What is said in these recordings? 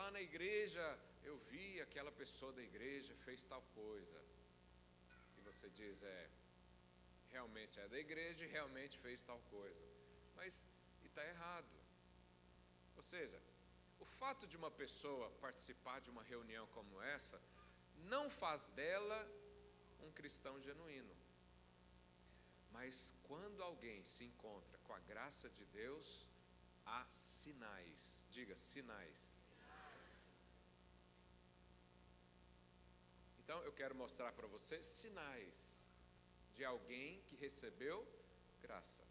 lá na igreja, eu vi aquela pessoa da igreja fez tal coisa. E você diz, realmente é da igreja e realmente fez tal coisa. Mas está errado. Ou seja, o fato de uma pessoa participar de uma reunião como essa, não faz dela um cristão genuíno. Mas quando alguém se encontra com a graça de Deus, há sinais. Diga, sinais. Então eu quero mostrar para você sinais de alguém que recebeu graça.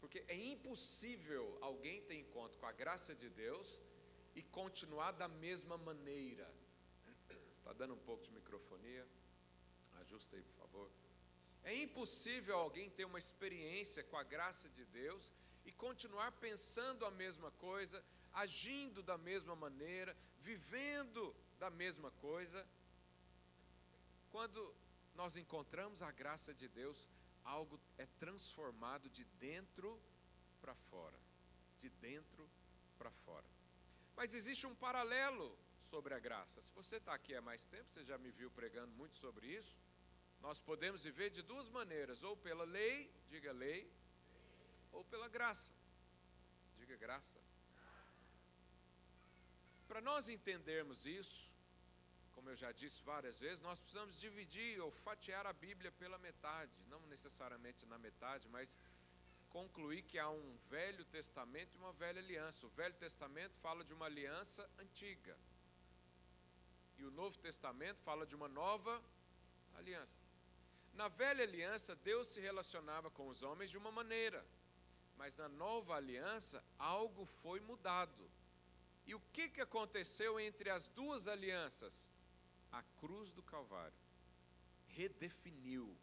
Porque é impossível alguém ter encontro com a graça de Deus e continuar da mesma maneira. Está dando um pouco de microfonia? Ajusta aí, por favor. É impossível alguém ter uma experiência com a graça de Deus e continuar pensando a mesma coisa, agindo da mesma maneira, vivendo da mesma coisa. Quando nós encontramos a graça de Deus, algo é transformado de dentro para fora. De dentro para fora. Mas existe um paralelo sobre a graça. Se você está aqui há mais tempo, você já me viu pregando muito sobre isso. Nós podemos viver de duas maneiras, ou pela lei, diga lei, ou pela graça, diga graça. Para nós entendermos isso, como eu já disse várias vezes, nós precisamos dividir ou fatiar a Bíblia pela metade, não necessariamente na metade, mas concluir que há um Velho Testamento e uma Velha Aliança. O Velho Testamento fala de uma aliança antiga, e o Novo Testamento fala de uma nova aliança. Na Velha Aliança, Deus se relacionava com os homens de uma maneira, mas na Nova Aliança, algo foi mudado. E o que aconteceu entre as duas alianças? A cruz do Calvário redefiniu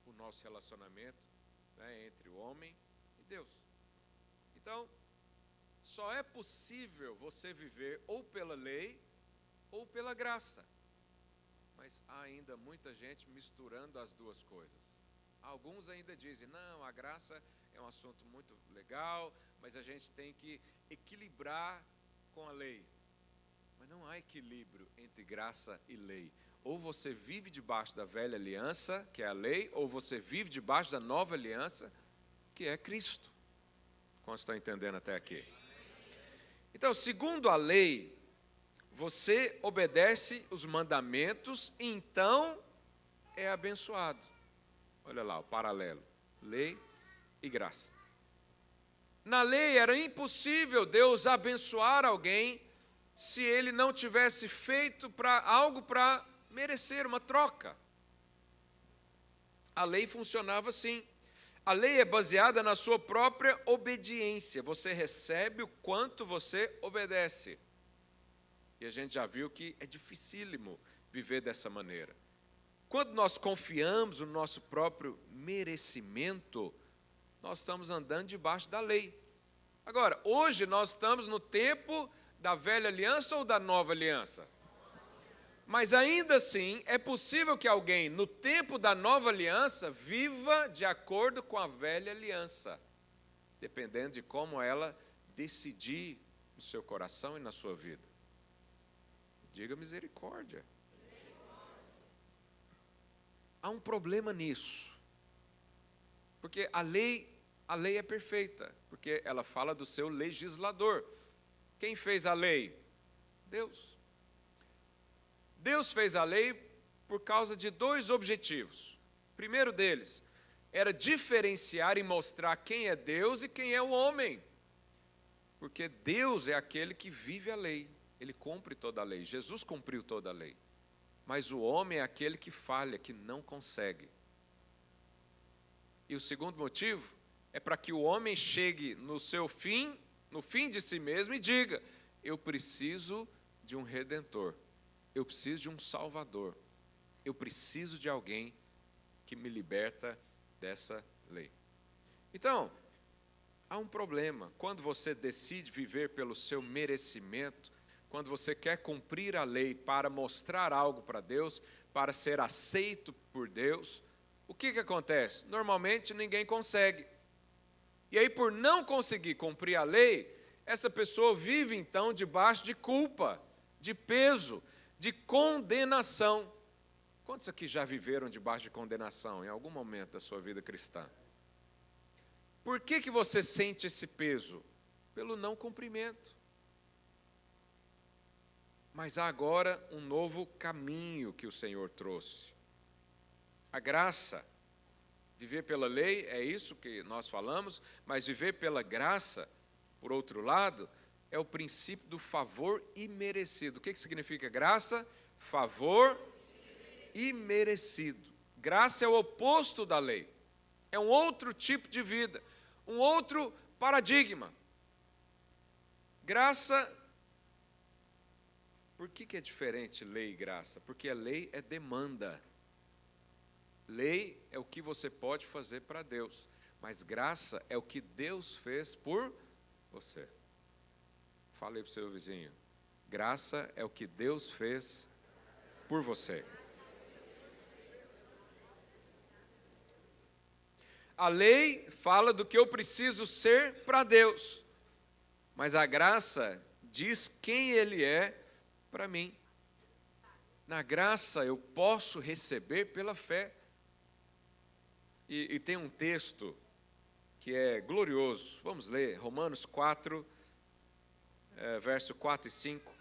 o nosso relacionamento, entre o homem e Deus. Então, só é possível você viver ou pela lei ou pela graça. Mas há ainda muita gente misturando as duas coisas. Alguns ainda dizem, não, a graça é um assunto muito legal, mas a gente tem que equilibrar com a lei. Mas não há equilíbrio entre graça e lei. Ou você vive debaixo da velha aliança, que é a lei, ou você vive debaixo da nova aliança, que é Cristo. Como estão entendendo até aqui? Então, segundo a lei, você obedece os mandamentos e então é abençoado. Olha lá o paralelo, lei e graça. Na lei era impossível Deus abençoar alguém se ele não tivesse feito algo para merecer uma troca. A lei funcionava assim. A lei é baseada na sua própria obediência. Você recebe o quanto você obedece. E a gente já viu que é dificílimo viver dessa maneira. Quando nós confiamos no nosso próprio merecimento, nós estamos andando debaixo da lei. Agora, hoje nós estamos no tempo da velha aliança ou da nova aliança? Mas ainda assim, é possível que alguém no tempo da nova aliança viva de acordo com a velha aliança, dependendo de como ela decidir no seu coração e na sua vida. Diga misericórdia. Há um problema nisso. Porque a lei é perfeita, porque ela fala do seu legislador. Quem fez a lei? Deus. Deus fez a lei por causa de dois objetivos. O primeiro deles era diferenciar e mostrar quem é Deus e quem é o homem. Porque Deus é aquele que vive a lei. Ele cumpre toda a lei. Jesus cumpriu toda a lei. Mas o homem é aquele que falha, que não consegue. E o segundo motivo é para que o homem chegue no seu fim, no fim de si mesmo e diga, eu preciso de um redentor. Eu preciso de um salvador. Eu preciso de alguém que me liberta dessa lei. Então, há um problema. Quando você decide viver pelo seu merecimento, quando você quer cumprir a lei para mostrar algo para Deus, para ser aceito por Deus, o que acontece? Normalmente ninguém consegue. E aí, por não conseguir cumprir a lei, essa pessoa vive então debaixo de culpa, de peso, de condenação. Quantos aqui já viveram debaixo de condenação em algum momento da sua vida cristã? Por que você sente esse peso? Pelo não cumprimento. Mas há agora um novo caminho que o Senhor trouxe. A graça. Viver pela lei, é isso que nós falamos, mas viver pela graça, por outro lado, é o princípio do favor imerecido. O que significa graça? Favor imerecido. Graça é o oposto da lei. É um outro tipo de vida, um outro paradigma. Graça, por que é diferente lei e graça? Porque a lei é demanda. Lei é o que você pode fazer para Deus, mas graça é o que Deus fez por você. Falei para o seu vizinho, graça é o que Deus fez por você. A lei fala do que eu preciso ser para Deus, mas a graça diz quem Ele é para mim. Na graça eu posso receber pela fé. E tem um texto que é glorioso. Vamos ler, Romanos 4, verso 4 e 5.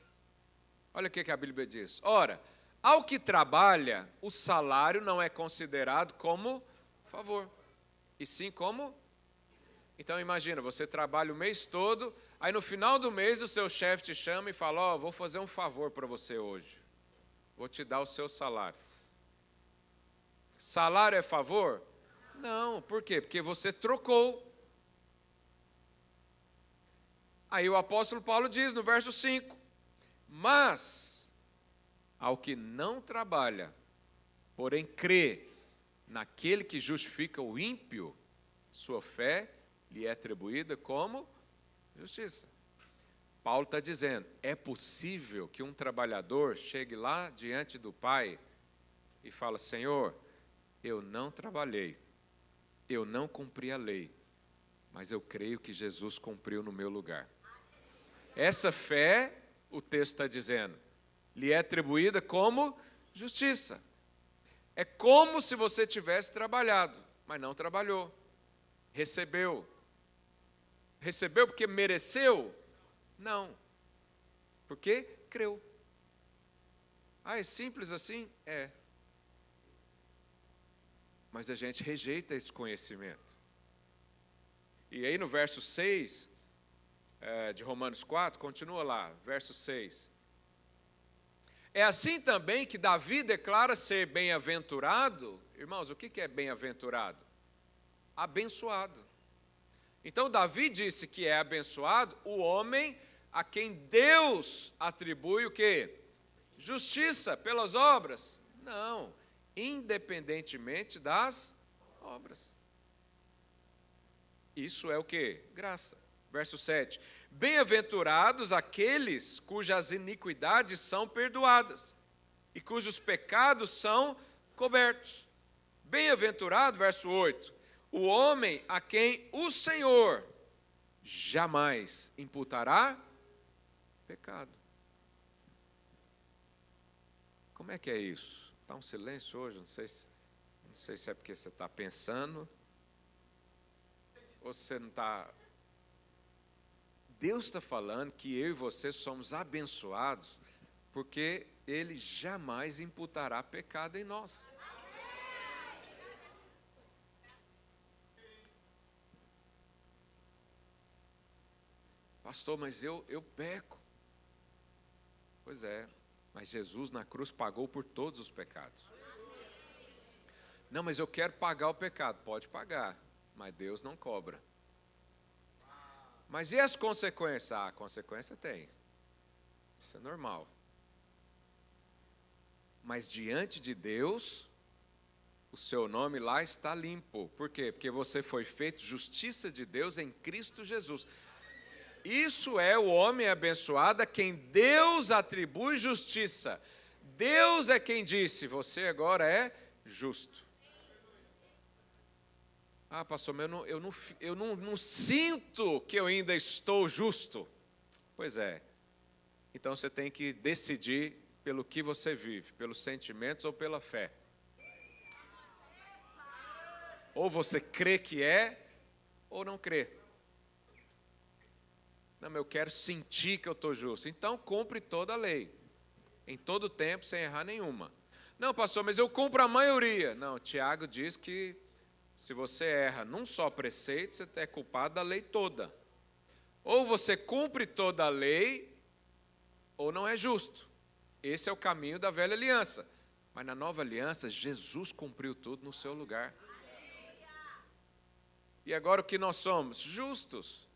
Olha o que a Bíblia diz. Ora, ao que trabalha, o salário não é considerado como favor, e sim como... Então imagina, você trabalha o mês todo, aí no final do mês o seu chefe te chama e fala, vou fazer um favor para você hoje. Vou te dar o seu salário. Salário é favor? Não, por quê? Porque você trocou. Aí o apóstolo Paulo diz no verso 5, mas ao que não trabalha, porém crê naquele que justifica o ímpio, sua fé lhe é atribuída como justiça. Paulo está dizendo, é possível que um trabalhador chegue lá diante do Pai e fale, Senhor, eu não trabalhei, eu não cumpri a lei, mas eu creio que Jesus cumpriu no meu lugar. Essa fé, o texto está dizendo, lhe é atribuída como justiça. É como se você tivesse trabalhado, mas não trabalhou. Recebeu. Recebeu porque mereceu? Não. Porque creu. Ah, é simples assim? É. Mas a gente rejeita esse conhecimento. E aí no verso 6 de Romanos 4, continua lá, verso 6. É assim também que Davi declara ser bem-aventurado. Irmãos, o que é bem-aventurado? Abençoado. Então Davi disse que é abençoado o homem a quem Deus atribui o quê? Justiça pelas obras? Não. Independentemente das obras. Isso é o quê? Graça. Verso 7. Bem-aventurados aqueles cujas iniquidades são perdoadas e cujos pecados são cobertos. Bem-aventurado, verso 8, o homem a quem o Senhor jamais imputará pecado. Como é que é isso? Está um silêncio hoje, não sei se é porque você está pensando, ou se você não está... Deus está falando que eu e você somos abençoados, porque Ele jamais imputará pecado em nós. Pastor, mas eu peco. Pois é, mas Jesus na cruz pagou por todos os pecados. Não, mas eu quero pagar o pecado. Pode pagar, mas Deus não cobra. Mas e as consequências? Ah, a consequência tem. Isso é normal. Mas diante de Deus, o seu nome lá está limpo. Por quê? Porque você foi feito justiça de Deus em Cristo Jesus. Isso é o homem abençoado a quem Deus atribui justiça. Deus é quem disse, você agora é justo. Ah, pastor, mas eu não sinto que eu ainda estou justo. Pois é. Então você tem que decidir pelo que você vive, pelos sentimentos ou pela fé. Ou você crê que é, ou não crê. Não, mas eu quero sentir que eu estou justo. Então cumpre toda a lei. Em todo tempo, sem errar nenhuma. Não, pastor, mas eu cumpro a maioria. Não, Tiago diz que se você erra num só preceito, você é culpado da lei toda. Ou você cumpre toda a lei, ou não é justo. Esse é o caminho da velha aliança. Mas na nova aliança, Jesus cumpriu tudo no seu lugar. E agora o que nós somos? Justos.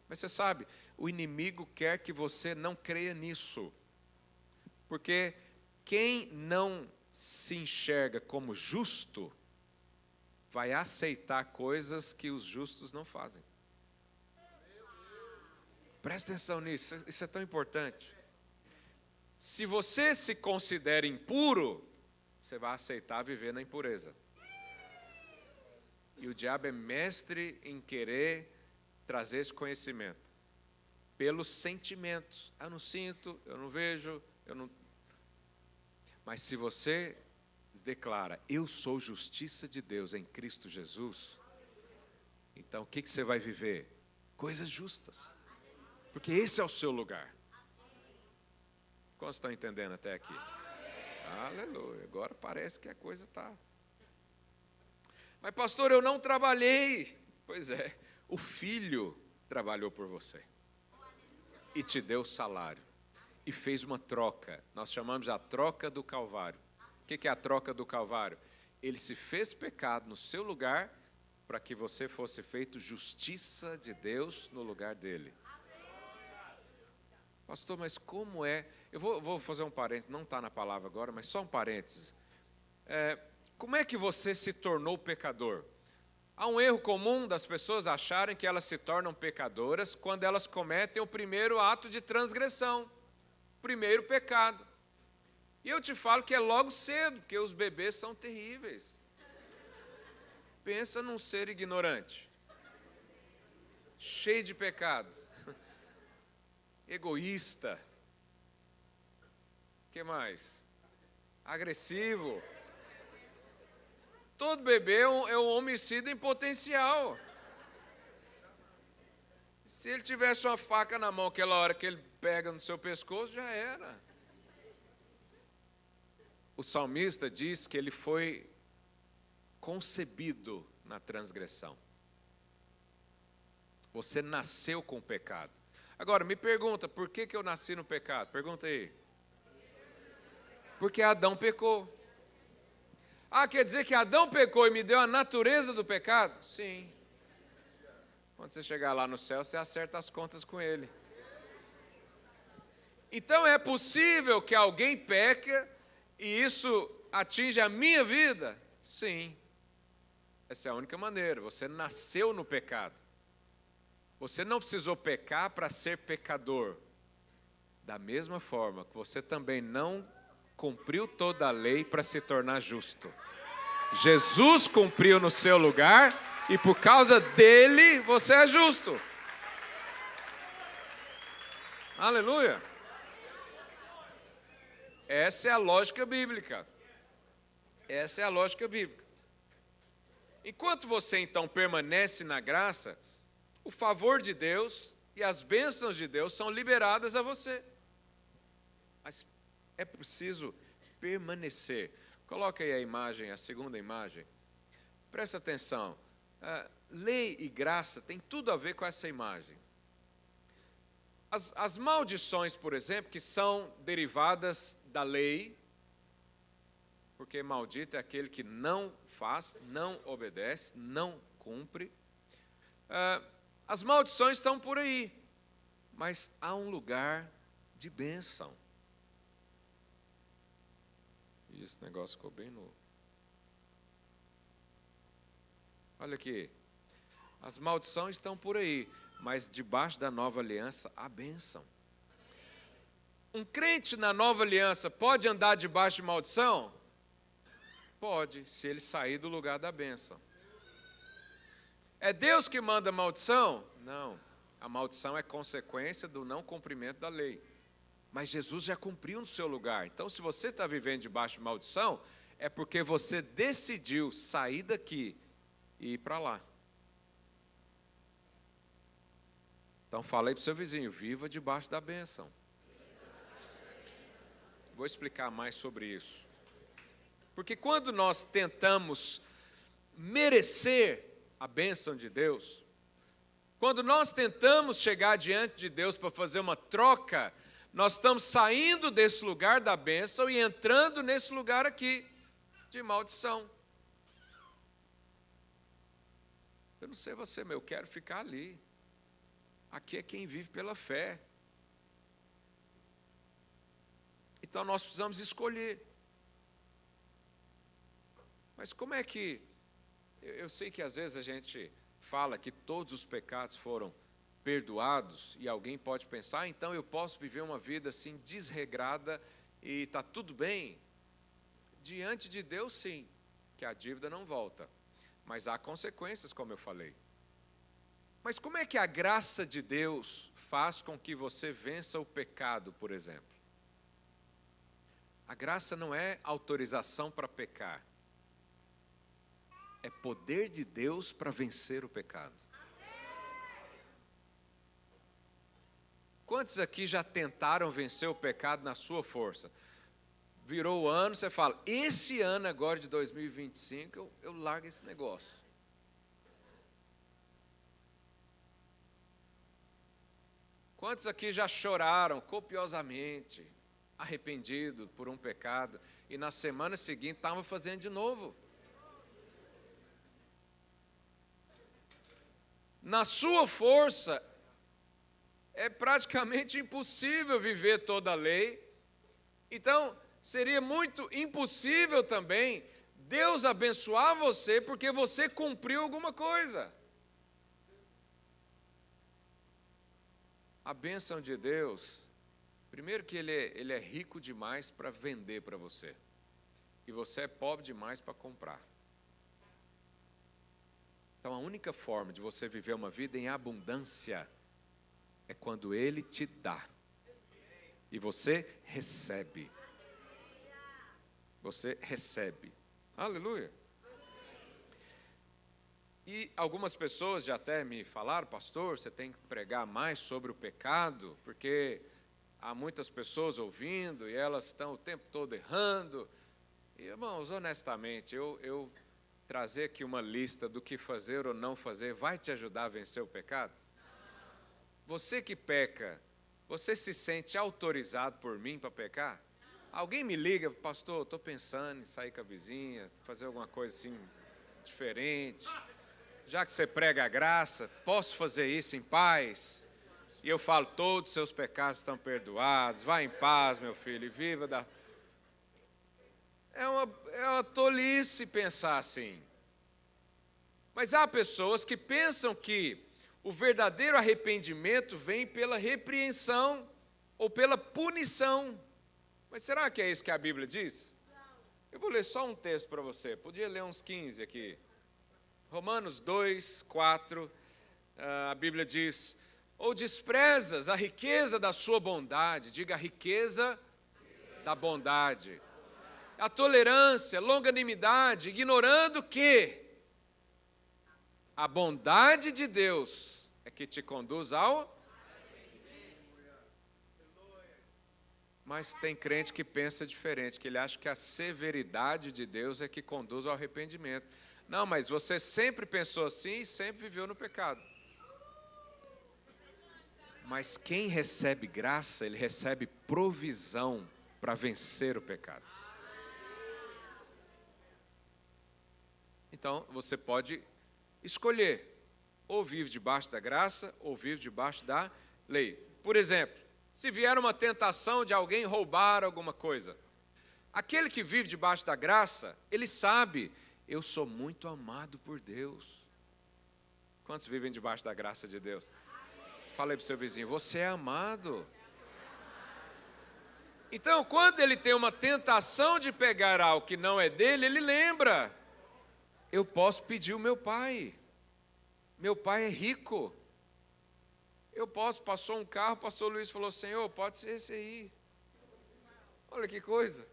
Mas você sabe, o inimigo quer que você não creia nisso. Porque quem não se enxerga como justo, vai aceitar coisas que os justos não fazem. Presta atenção nisso, isso é tão importante. Se você se considera impuro, você vai aceitar viver na impureza. E o diabo é mestre em querer trazer esse conhecimento. Pelos sentimentos. Eu não sinto, eu não vejo, eu não... Mas se você declara, eu sou justiça de Deus em Cristo Jesus, então o que você vai viver? Coisas justas. Porque esse é o seu lugar. Quantos estão entendendo até aqui? Aleluia. Agora parece que a coisa está... Mas pastor, eu não trabalhei. Pois é, o Filho trabalhou por você. E te deu salário. E fez uma troca. Nós chamamos a troca do Calvário. O que é a troca do Calvário? Ele se fez pecado no seu lugar para que você fosse feito justiça de Deus no lugar dele. Pastor, mas como é? Eu vou fazer um parênteses, não está na palavra agora, mas só um parênteses. Como é que você se tornou pecador? Há um erro comum das pessoas acharem que elas se tornam pecadoras quando elas cometem o primeiro ato de transgressão, o primeiro pecado. E eu te falo que é logo cedo, porque os bebês são terríveis. Pensa num ser ignorante, cheio de pecado, egoísta, o que mais? Agressivo. Todo bebê é um homicida em potencial. Se ele tivesse uma faca na mão aquela hora que ele pega no seu pescoço, já era. O salmista diz que ele foi concebido na transgressão. Você nasceu com o pecado. Agora, me pergunta, por que eu nasci no pecado? Pergunta aí. Porque Adão pecou. Ah, quer dizer que Adão pecou e me deu a natureza do pecado? Sim. Quando você chegar lá no céu, você acerta as contas com ele. Então é possível que alguém peque e isso atinja a minha vida? Sim. Essa é a única maneira. Você nasceu no pecado. Você não precisou pecar para ser pecador. Da mesma forma que você também não cumpriu toda a lei para se tornar justo. Jesus cumpriu no seu lugar e por causa dele você é justo. Aleluia. Essa é a lógica bíblica. Essa é a lógica bíblica. Enquanto você então permanece na graça, o favor de Deus e as bênçãos de Deus são liberadas a você. Mas é preciso permanecer. Coloca aí a imagem, a segunda imagem. Presta atenção. Lei e graça tem tudo a ver com essa imagem. As maldições, por exemplo, que são derivadas da lei, porque maldito é aquele que não faz, não obedece, não cumpre. As maldições estão por aí, mas há um lugar de bênção. E esse negócio ficou bem no... Olha aqui, as maldições estão por aí, mas debaixo da nova aliança há bênção. Um crente na nova aliança pode andar debaixo de maldição? Pode, se ele sair do lugar da bênção. É Deus que manda maldição? Não. A maldição é consequência do não cumprimento da lei. Mas Jesus já cumpriu no seu lugar. Então, se você está vivendo debaixo de maldição, é porque você decidiu sair daqui e ir para lá. Então, fala aí para o seu vizinho, viva debaixo da bênção. Vou explicar mais sobre isso. Porque quando nós tentamos merecer a bênção de Deus, quando nós tentamos chegar diante de Deus para fazer uma troca, nós estamos saindo desse lugar da bênção e entrando nesse lugar aqui de maldição. Eu não sei você, mas eu quero ficar ali. Aqui é quem vive pela fé. Então nós precisamos escolher. Mas como é que... Eu sei que às vezes a gente fala que todos os pecados foram perdoados e alguém pode pensar, então eu posso viver uma vida assim desregrada e está tudo bem. Diante de Deus, sim, que a dívida não volta. Mas há consequências, como eu falei. Mas como é que a graça de Deus faz com que você vença o pecado, por exemplo? A graça não é autorização para pecar. É poder de Deus para vencer o pecado. Quantos aqui já tentaram vencer o pecado na sua força? Virou o ano, você fala, esse ano agora de 2025, eu largo esse negócio. Quantos aqui já choraram copiosamente, arrependido por um pecado, e na semana seguinte estavam fazendo de novo? Na sua força, é praticamente impossível viver toda a lei. Então, seria muito impossível também Deus abençoar você porque você cumpriu alguma coisa. A bênção de Deus, primeiro que Ele é rico demais para vender para você. E você é pobre demais para comprar. Então, a única forma de você viver uma vida em abundância é quando Ele te dá. E você recebe. Você recebe. Aleluia. E algumas pessoas já até me falaram, pastor, você tem que pregar mais sobre o pecado, porque há muitas pessoas ouvindo e elas estão o tempo todo errando. E, irmãos, honestamente, eu trazer aqui uma lista do que fazer ou não fazer vai te ajudar a vencer o pecado? Você que peca, você se sente autorizado por mim para pecar? Alguém me liga, pastor, estou pensando em sair com a vizinha, fazer alguma coisa assim diferente. Já que você prega a graça, posso fazer isso em paz? E eu falo, todos os seus pecados estão perdoados, vá em paz, meu filho, e viva da... É uma tolice pensar assim. Mas há pessoas que pensam que o verdadeiro arrependimento vem pela repreensão ou pela punição. Mas será que é isso que a Bíblia diz? Eu vou ler só um texto para você. Podia ler uns 15 aqui. Romanos 2, 4. A Bíblia diz: ou desprezas a riqueza da sua bondade. Diga a riqueza da bondade. A tolerância, longanimidade, ignorando que a bondade de Deus é que te conduz ao... Mas tem crente que pensa diferente, que ele acha que a severidade de Deus é que conduz ao arrependimento. Não, mas você sempre pensou assim e sempre viveu no pecado. Mas quem recebe graça, ele recebe provisão para vencer o pecado. Então, você pode escolher, ou vive debaixo da graça, ou vive debaixo da lei. Por exemplo, se vier uma tentação de alguém roubar alguma coisa, aquele que vive debaixo da graça, ele sabe, eu sou muito amado por Deus. Quantos vivem debaixo da graça de Deus? Fala aí para o seu vizinho, você é amado. Então, quando ele tem uma tentação de pegar algo que não é dele, ele lembra, eu posso pedir o meu pai. Meu pai é rico. Passou um carro, o pastor Luiz falou, Senhor, pode ser esse aí. Olha que coisa.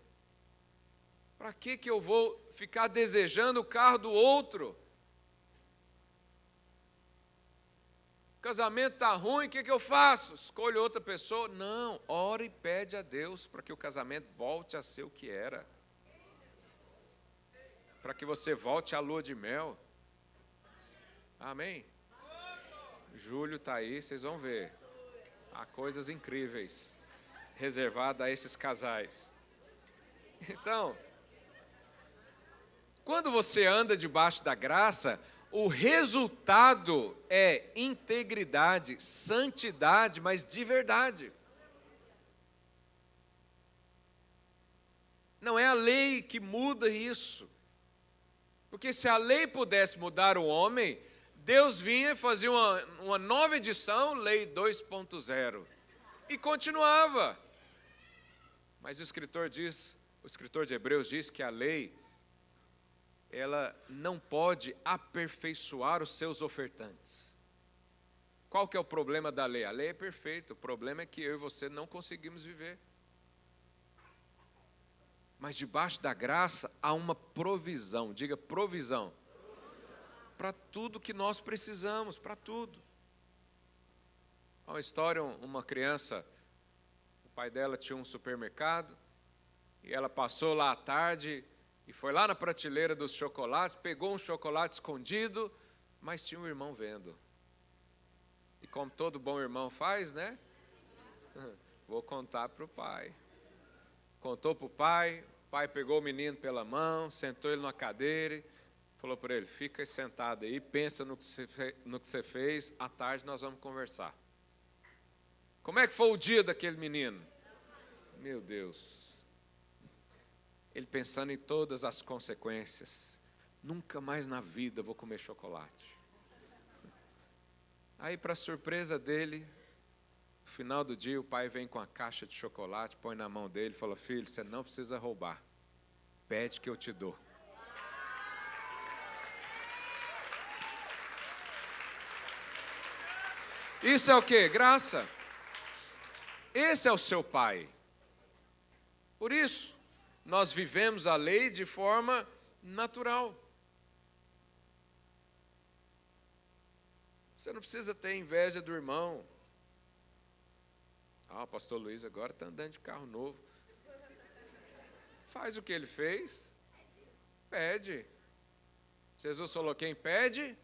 Para que eu vou ficar desejando o carro do outro? O casamento está ruim, o que eu faço? Escolho outra pessoa? Não, ora e pede a Deus para que o casamento volte a ser o que era. Para que você volte à lua de mel. Amém? Júlio está aí, vocês vão ver. Há coisas incríveis reservadas a esses casais. Então, quando você anda debaixo da graça, o resultado é integridade, santidade, mas de verdade. Não é a lei que muda isso. Porque se a lei pudesse mudar o homem, Deus vinha e fazia uma nova edição, lei 2.0, e continuava. Mas o escritor de Hebreus diz que a lei, ela não pode aperfeiçoar os seus ofertantes. Qual que é o problema da lei? A lei é perfeita, o problema é que eu e você não conseguimos viver. Mas debaixo da graça há uma provisão, diga provisão. Para tudo que nós precisamos, para tudo. Há uma história, uma criança, o pai dela tinha um supermercado, e ela passou lá à tarde, e foi lá na prateleira dos chocolates, pegou um chocolate escondido, mas tinha um irmão vendo. E como todo bom irmão faz, né? Vou contar para o pai. Contou para o pai pegou o menino pela mão, sentou ele numa cadeira, falou para ele, fica sentado aí, pensa no que você fez, à tarde nós vamos conversar. Como é que foi o dia daquele menino? Meu Deus. Ele pensando em todas as consequências. Nunca mais na vida vou comer chocolate. Aí, para surpresa dele, no final do dia, o pai vem com a caixa de chocolate, põe na mão dele e fala, filho, você não precisa roubar. Pede que eu te dou. Isso é o quê? Graça. Esse é o seu pai. Por isso, nós vivemos a lei de forma natural. Você não precisa ter inveja do irmão. O pastor Luiz agora está andando de carro novo. Faz o que ele fez. Pede. Jesus falou, quem pede?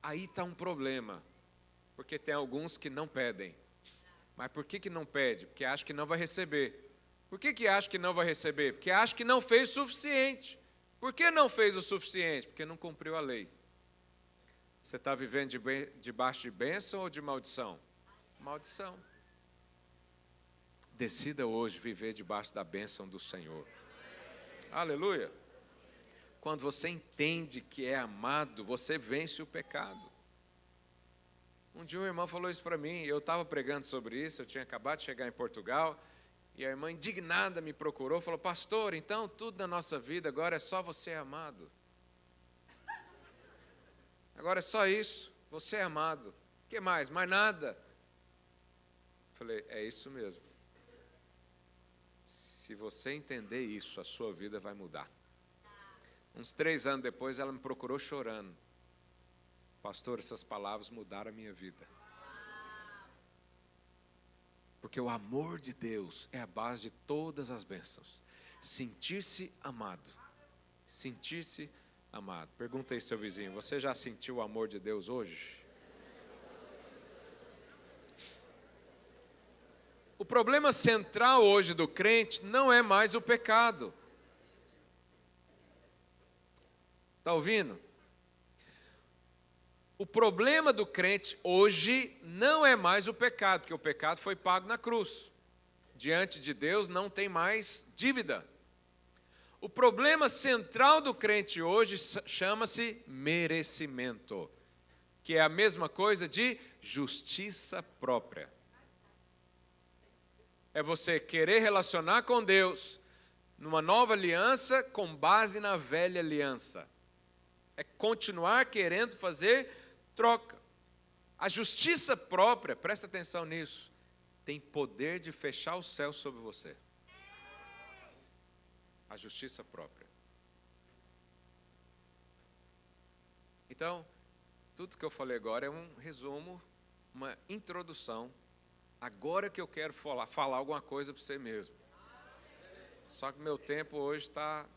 Aí está um problema. Porque tem alguns que não pedem. Mas por que não pede? Porque acha que não vai receber. Por que acha que não vai receber? Porque acha que não fez o suficiente. Por que não fez o suficiente? Porque não cumpriu a lei. Você está vivendo debaixo de bênção ou de maldição? Maldição. Decida hoje viver debaixo da bênção do Senhor. Aleluia. Quando você entende que é amado, você vence o pecado. Um dia um irmão falou isso para mim, eu estava pregando sobre isso, eu tinha acabado de chegar em Portugal, e a irmã indignada me procurou, falou, pastor, então tudo na nossa vida agora é só você amado. Agora é só isso, você é amado. O que mais? Mais nada. Falei, é isso mesmo. Se você entender isso, a sua vida vai mudar. Uns 3 anos depois, ela me procurou chorando. Pastor, essas palavras mudaram a minha vida. Porque o amor de Deus é a base de todas as bênçãos. Sentir-se amado. Sentir-se amado. Pergunta aí, seu vizinho, você já sentiu o amor de Deus hoje? O problema central hoje do crente não é mais o pecado. Está ouvindo? O problema do crente hoje não é mais o pecado, porque o pecado foi pago na cruz. Diante de Deus não tem mais dívida. O problema central do crente hoje chama-se merecimento, que é a mesma coisa de justiça própria. É você querer relacionar com Deus numa nova aliança com base na velha aliança. é continuar querendo fazer troca. A justiça própria, presta atenção nisso, tem poder de fechar o céu sobre você. A justiça própria. Então, tudo que eu falei agora é um resumo, uma introdução. Agora que eu quero falar alguma coisa para você mesmo. Só que meu tempo hoje está...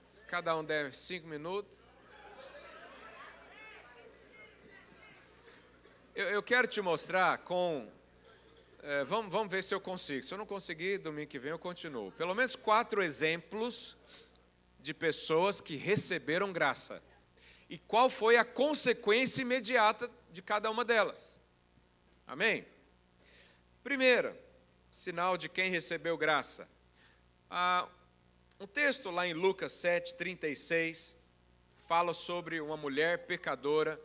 Se cada um der 5 minutos. Eu quero te mostrar com... vamos ver se eu consigo. Se eu não conseguir, domingo que vem eu continuo. Pelo menos 4 exemplos de pessoas que receberam graça. E qual foi a consequência imediata de cada uma delas. Amém? Primeira, sinal de quem recebeu graça. Um texto lá em Lucas 7:36 fala sobre uma mulher pecadora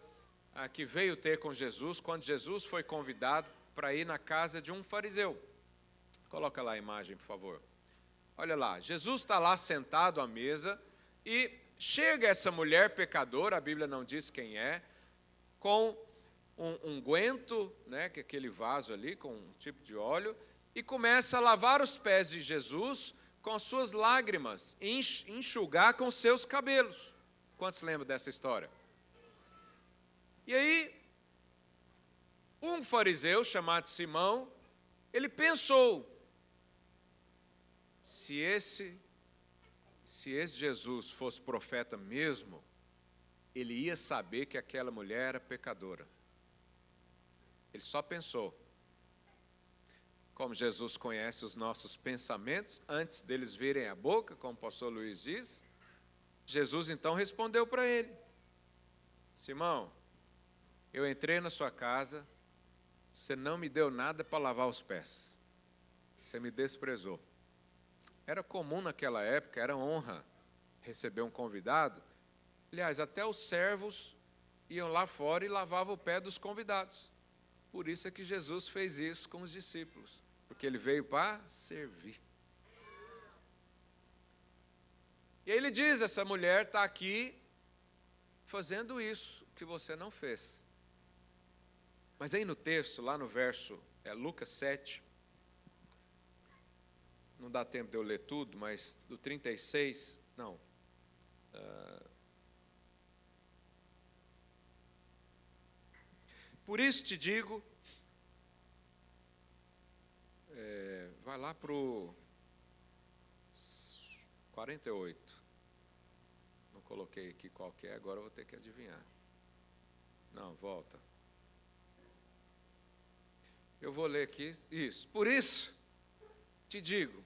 que veio ter com Jesus quando Jesus foi convidado para ir na casa de um fariseu. Coloca lá a imagem, por favor. Olha lá, Jesus está lá sentado à mesa e chega essa mulher pecadora, a Bíblia não diz quem é, com um unguento, né, que é aquele vaso ali, com um tipo de óleo, e começa a lavar os pés de Jesus com as suas lágrimas, e enxugar com seus cabelos. Quantos lembram dessa história? E aí, um fariseu chamado Simão, ele pensou, se esse Jesus fosse profeta mesmo, ele ia saber que aquela mulher era pecadora. Ele só pensou. Como Jesus conhece os nossos pensamentos, antes deles virem à boca, como o pastor Luiz diz, Jesus então respondeu para ele, Simão, eu entrei na sua casa, você não me deu nada para lavar os pés, você me desprezou. Era comum naquela época, era honra receber um convidado. Aliás, até os servos iam lá fora e lavavam o pé dos convidados. Por isso é que Jesus fez isso com os discípulos, porque ele veio para servir. E aí ele diz, essa mulher está aqui fazendo isso que você não fez. Mas aí no texto, lá no verso, Lucas 7, não dá tempo de eu ler tudo, mas do 36, não. Por isso te digo, vai lá para o 48. Não coloquei aqui qual que é, agora eu vou ter que adivinhar. Não, volta. Eu vou ler aqui, isso. Por isso te digo,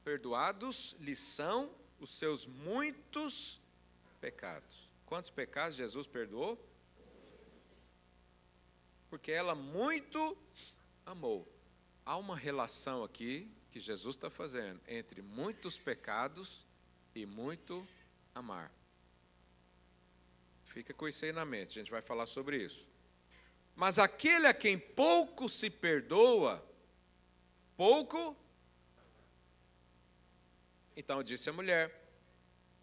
perdoados lhes são os seus muitos pecados. Quantos pecados Jesus perdoou? Porque ela muito amou. Há uma relação aqui que Jesus está fazendo entre muitos pecados e muito amar. Fica com isso aí na mente, a gente vai falar sobre isso. Mas aquele a quem pouco se perdoa, pouco. Então disse a mulher,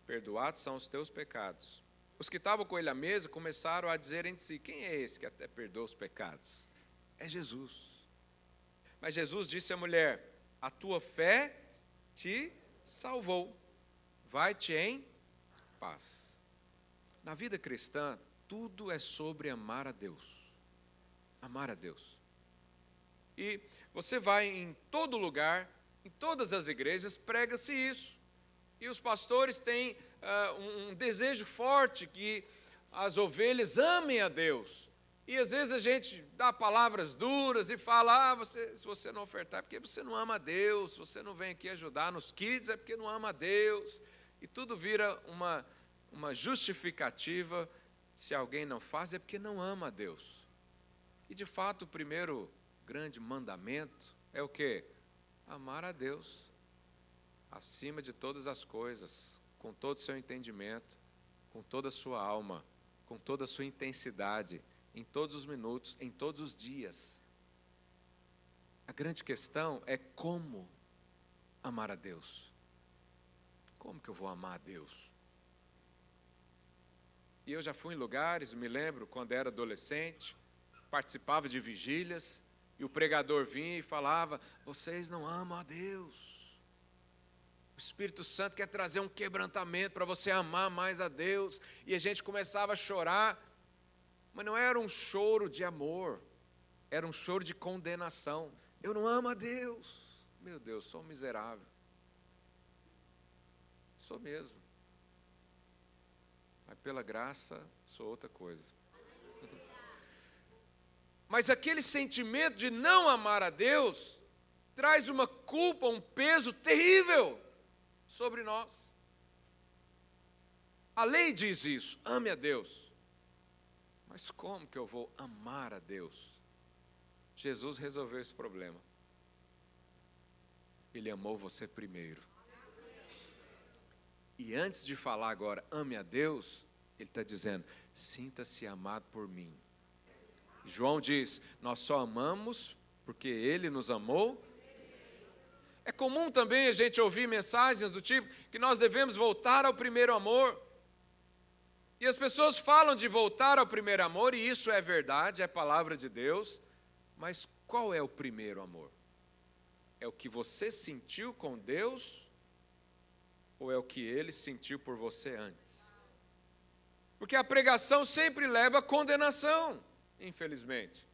perdoados são os teus pecados. Os que estavam com ele à mesa começaram a dizer entre si, quem é esse que até perdoa os pecados? É Jesus. Mas Jesus disse à mulher, a tua fé te salvou. Vai-te em paz. Na vida cristã, tudo é sobre amar a Deus. Amar a Deus. E você vai em todo lugar, em todas as igrejas, prega-se isso. E os pastores têm um desejo forte que as ovelhas amem a Deus. E às vezes a gente dá palavras duras e fala, se você não ofertar é porque você não ama a Deus, se você não vem aqui ajudar nos kids é porque não ama a Deus. E tudo vira uma justificativa, se alguém não faz é porque não ama a Deus. E de fato o primeiro grande mandamento é o quê? Amar a Deus, acima de todas as coisas, com todo o seu entendimento, com toda a sua alma, com toda a sua intensidade, em todos os minutos, em todos os dias. A grande questão é como amar a Deus? Como que eu vou amar a Deus? E eu já fui em lugares, me lembro, quando era adolescente, participava de vigílias, e o pregador vinha e falava: vocês não amam a Deus. O Espírito Santo quer trazer um quebrantamento para você amar mais a Deus. E a gente começava a chorar, mas não era um choro de amor, era um choro de condenação. Eu não amo a Deus. Meu Deus, sou um miserável. Sou mesmo. Mas pela graça, sou outra coisa. Mas aquele sentimento de não amar a Deus traz uma culpa, um peso terrível sobre nós. A lei diz isso: ame a Deus. Mas como que eu vou amar a Deus? Jesus resolveu esse problema. Ele amou você primeiro. E antes de falar agora, ame a Deus, ele está dizendo: sinta-se amado por mim. João diz: nós só amamos porque Ele nos amou. É comum também a gente ouvir mensagens do tipo que nós devemos voltar ao primeiro amor. E as pessoas falam de voltar ao primeiro amor, e isso é verdade, é palavra de Deus. Mas qual é o primeiro amor? É o que você sentiu com Deus, ou é o que Ele sentiu por você antes? Porque a pregação sempre leva à condenação, infelizmente.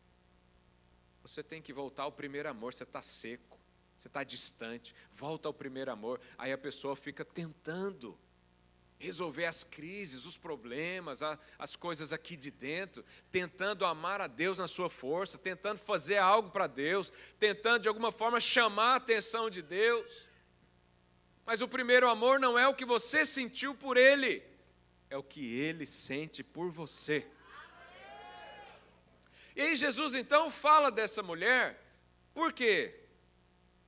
Você tem que voltar ao primeiro amor. Você está seco, você está distante, volta ao primeiro amor. Aí a pessoa fica tentando resolver as crises, os problemas, as coisas aqui de dentro, tentando amar a Deus na sua força, tentando fazer algo para Deus, tentando de alguma forma chamar a atenção de Deus. Mas o primeiro amor não é o que você sentiu por Ele, é o que Ele sente por você. E aí Jesus então fala dessa mulher. Por quê?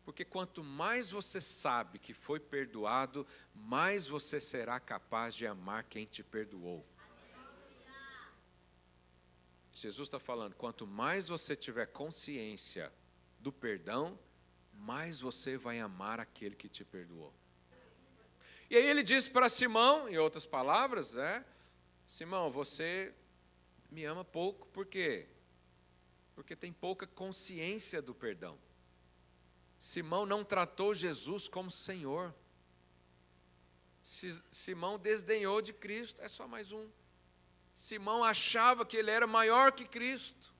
Porque quanto mais você sabe que foi perdoado, mais você será capaz de amar quem te perdoou. Jesus está falando, quanto mais você tiver consciência do perdão, mais você vai amar aquele que te perdoou. E aí ele diz para Simão, em outras palavras, Simão, você me ama pouco, por quê? Porque tem pouca consciência do perdão. Simão não tratou Jesus como Senhor. Simão desdenhou de Cristo, é só mais um. Simão achava que ele era maior que Cristo.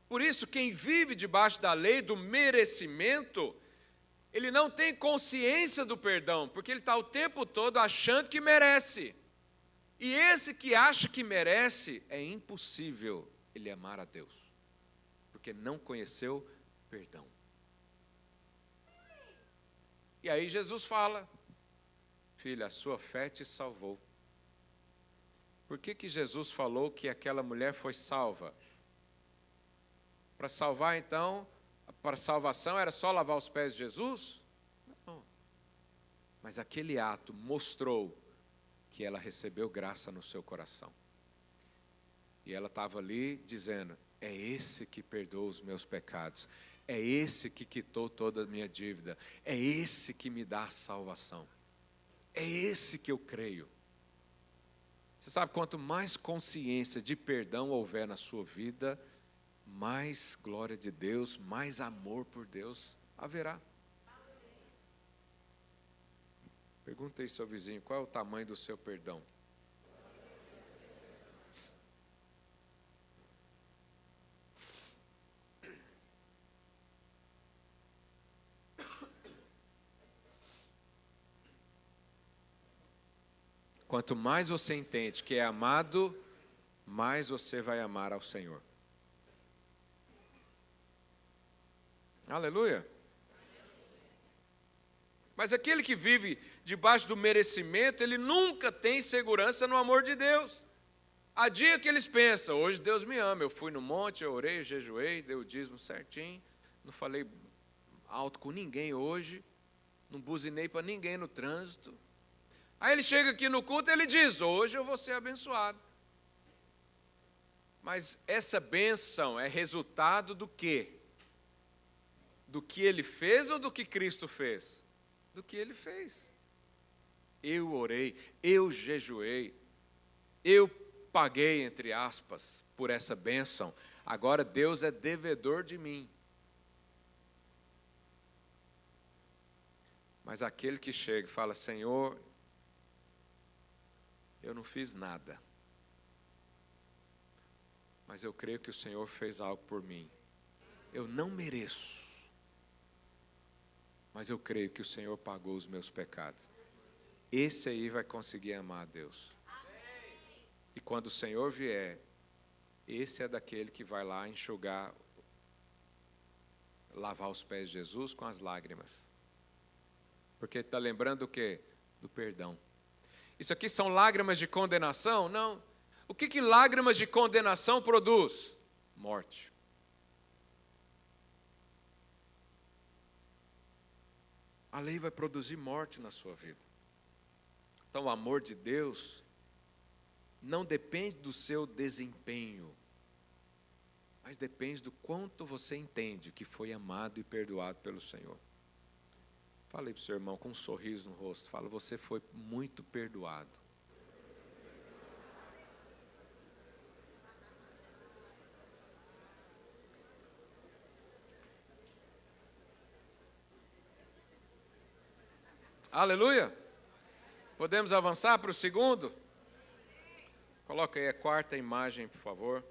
Por isso, quem vive debaixo da lei do merecimento, ele não tem consciência do perdão, porque ele está o tempo todo achando que merece. E esse que acha que merece, é impossível ele amar a Deus, porque não conheceu perdão. E aí Jesus fala: filha, a sua fé te salvou. Por que Jesus falou que aquela mulher foi salva? Para salvar então, para salvação era só lavar os pés de Jesus? Não. Mas aquele ato mostrou que ela recebeu graça no seu coração. E ela estava ali dizendo: é esse que perdoa os meus pecados, é esse que quitou toda a minha dívida, é esse que me dá a salvação, é esse que eu creio. Você sabe, quanto mais consciência de perdão houver na sua vida, mais glória de Deus, mais amor por Deus haverá. Pergunta aí ao seu vizinho, qual é o tamanho do seu perdão? Quanto mais você entende que é amado, mais você vai amar ao Senhor. Aleluia. Mas aquele que vive debaixo do merecimento, ele nunca tem segurança no amor de Deus. Há dia que eles pensam: hoje Deus me ama, eu fui no monte, eu orei, eu jejuei, dei o dízimo certinho, não falei alto com ninguém hoje, não buzinei para ninguém no trânsito. Aí ele chega aqui no culto e ele diz: hoje eu vou ser abençoado. Mas essa bênção é resultado do quê? Do que ele fez ou do que Cristo fez? Do que ele fez. Eu orei, eu jejuei, eu paguei, entre aspas, por essa bênção. Agora Deus é devedor de mim. Mas aquele que chega e fala: Senhor, eu não fiz nada, mas eu creio que o Senhor fez algo por mim. Eu não mereço, mas eu creio que o Senhor pagou os meus pecados. Esse aí vai conseguir amar a Deus. E quando o Senhor vier, esse é daquele que vai lá enxugar, lavar os pés de Jesus com as lágrimas. Porque está lembrando do quê? Do perdão. Isso aqui são lágrimas de condenação? Não. O que lágrimas de condenação produz? Morte. A lei vai produzir morte na sua vida. Então o amor de Deus não depende do seu desempenho, mas depende do quanto você entende que foi amado e perdoado pelo Senhor. Falei para o seu irmão com um sorriso no rosto, fala: você foi muito perdoado. Aleluia! Podemos avançar para o segundo? Coloca aí a quarta imagem, por favor.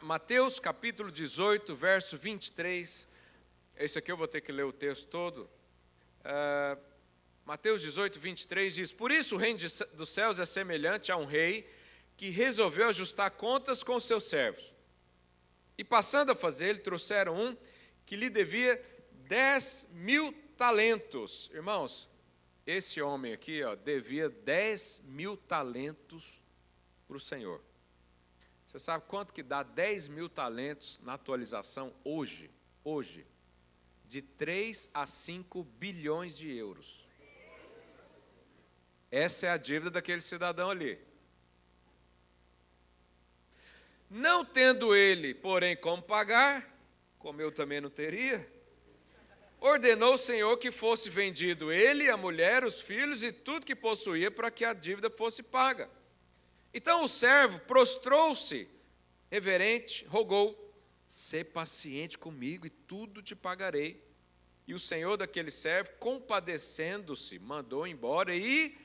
Mateus capítulo 18, verso 23. Esse aqui eu vou ter que ler o texto todo. Mateus 18, 23 diz: por isso o reino dos céus é semelhante a um rei que resolveu ajustar contas com seus servos. E passando a fazer, ele trouxeram um que lhe devia 10.000 talentos. Irmãos, esse homem aqui, devia 10.000 talentos para o Senhor. Você sabe quanto que dá 10.000 talentos na atualização hoje? Hoje, de 3 a 5 bilhões de euros. Essa é a dívida daquele cidadão ali. Não tendo ele, porém, como pagar, como eu também não teria, ordenou o Senhor que fosse vendido ele, a mulher, os filhos e tudo que possuía para que a dívida fosse paga. Então o servo prostrou-se, reverente, rogou: sê paciente comigo e tudo te pagarei. E o senhor daquele servo, compadecendo-se, mandou embora e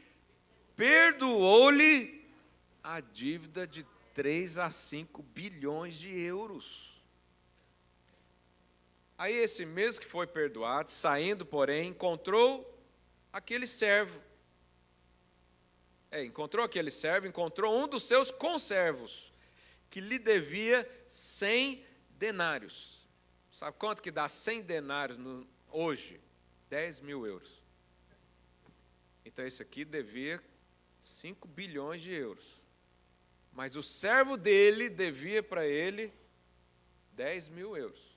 perdoou-lhe a dívida de 3 a 5 bilhões de euros. Aí esse mesmo que foi perdoado, saindo, porém, encontrou aquele servo. Encontrou um dos seus conservos, que lhe devia 100 denários. Sabe quanto que dá 100 denários hoje? 10.000 euros. Então esse aqui devia 5 bilhões de euros. Mas o servo dele devia para ele 10.000 euros.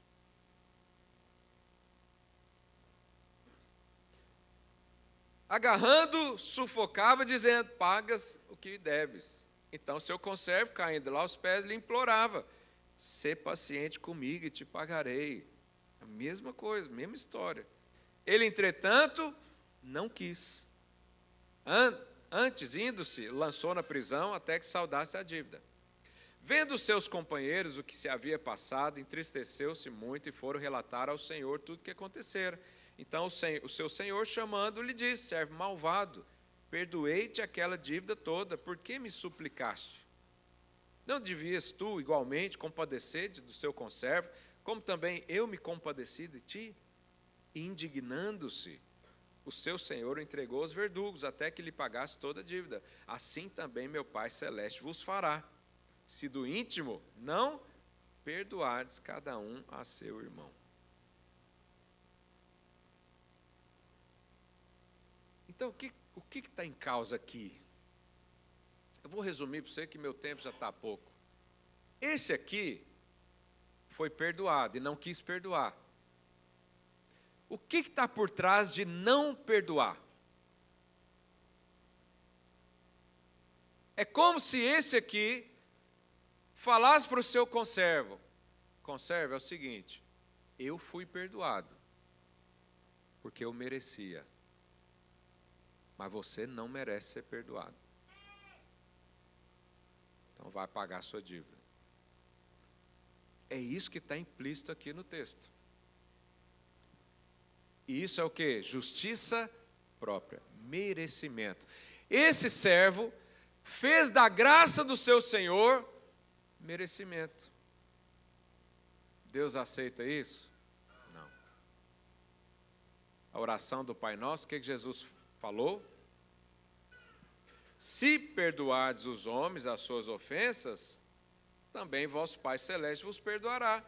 Agarrando, sufocava, dizendo: pagas o que deves. Então seu conservo, caindo lá aos pés, lhe implorava: sê paciente comigo e te pagarei. A mesma coisa, mesma história. Ele, entretanto, não quis. Antes, indo-se, lançou na prisão até que saudasse a dívida. Vendo os seus companheiros o que se havia passado, entristeceu-se muito e foram relatar ao Senhor tudo o que acontecera. Então o seu senhor, chamando, lhe disse: servo malvado, perdoei-te aquela dívida toda, por que me suplicaste? Não devias tu, igualmente, compadecer-te do seu conservo, como também eu me compadeci de ti? E indignando-se, o seu senhor o entregou aos verdugos, até que lhe pagasse toda a dívida. Assim também meu Pai Celeste vos fará, se do íntimo não perdoardes cada um a seu irmão. Então, o que está em causa aqui? Eu vou resumir para você que meu tempo já está pouco. Esse aqui foi perdoado e não quis perdoar. O que está por trás de não perdoar? É como se esse aqui falasse para o seu conservo: conservo, é o seguinte, eu fui perdoado, porque eu merecia. Mas você não merece ser perdoado. Então vai pagar a sua dívida. É isso que está implícito aqui no texto. E isso é o quê? Justiça própria, merecimento. Esse servo fez da graça do seu Senhor merecimento. Deus aceita isso? Não. A oração do Pai Nosso, o que Jesus falou? Se perdoardes os homens as suas ofensas, também vosso Pai Celeste vos perdoará.